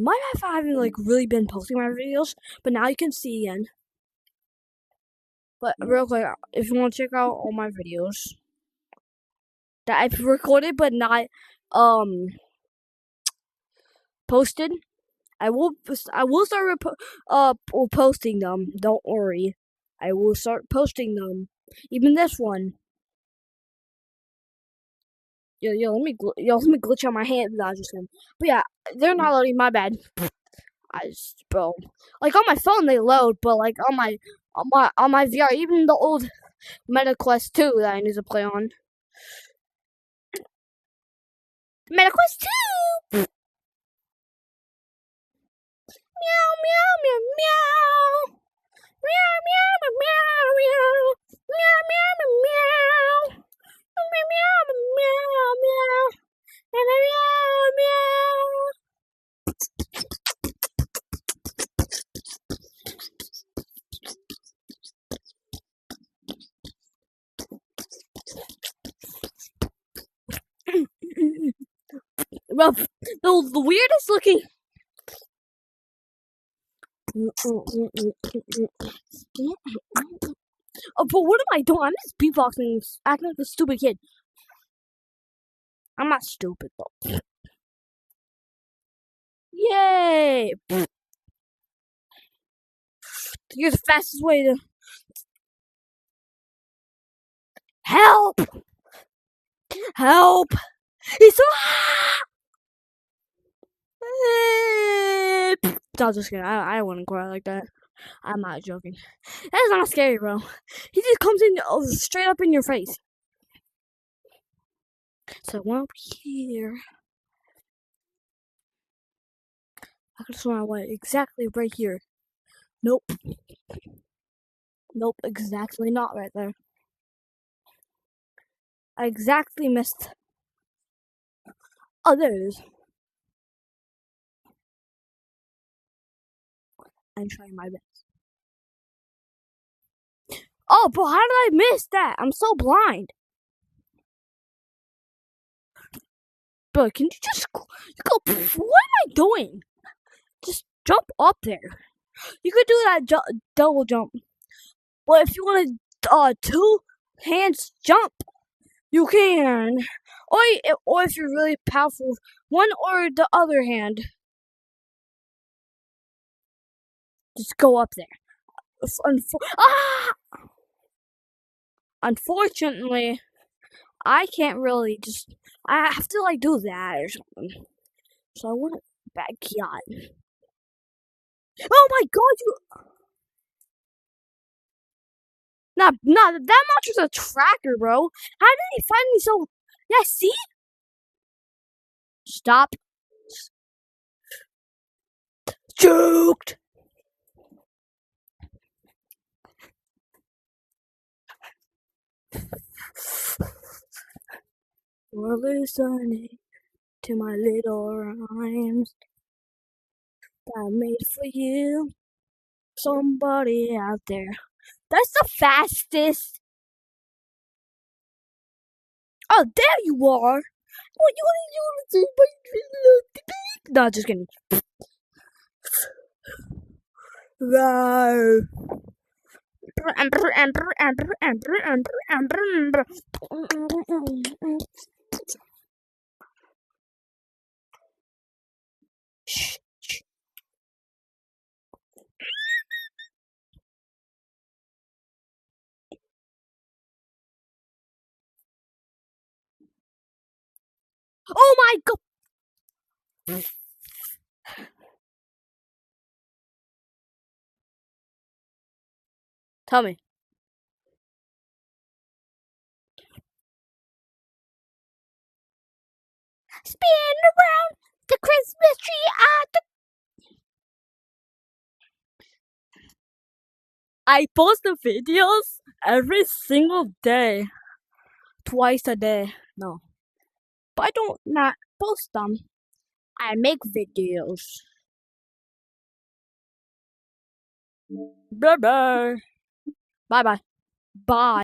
Might have I haven't like really been posting my videos, but now you can see again. But real quick, if you want to check out all my videos that I've recorded but not posted, I will start posting them. Don't worry, I will start posting them. Even this one. Yo, let me glitch on my hand. Nah, just kidding. But yeah, they're not loading. My bad. Bro, like on my phone they load, but like on my VR, even the old MetaQuest 2 that I need to play on. MetaQuest 2. Meow meow meow meow. Meow meow meow meow. Meow meow meow. Meow meow meow meow. Meow meow. Well, the weirdest looking. Oh, but what am I doing? I'm just beatboxing, acting like a stupid kid. I'm not stupid though. Yay! Here's the fastest way to help. Help! He's so hot. No, just kidding. I wouldn't cry like that. I'm not joking. That is not scary, bro. He just comes in straight up in your face. So one over here. I could have sworn I went exactly right here. Nope. Nope, exactly not right there. I exactly missed. Oh, there it is. I'm trying my best. Oh, but how did I miss that? I'm so blind. Bro, can you just go? What am I doing? Just jump up there. You could do that double jump. But if you want to two hands jump, you can. Or if you're really powerful, one or the other hand. Just go up there. Unfortunately, I can't really just. I have to like do that or something. So I want a backyard. Oh my god, you. Nah, that much was a tracker, bro. How did he find me so? Yeah, see? Stop. Juked. You're listening to my little rhymes that I made for you. Somebody out there. That's the fastest. Oh, there you are. What you want to do? No, just kidding. Roar. Oh my god! Tell me. Spin around the Christmas tree at the. I post the videos every single day. Twice a day. No. But I don't not post them. I make videos. Bye bye. Bye bye. Bye.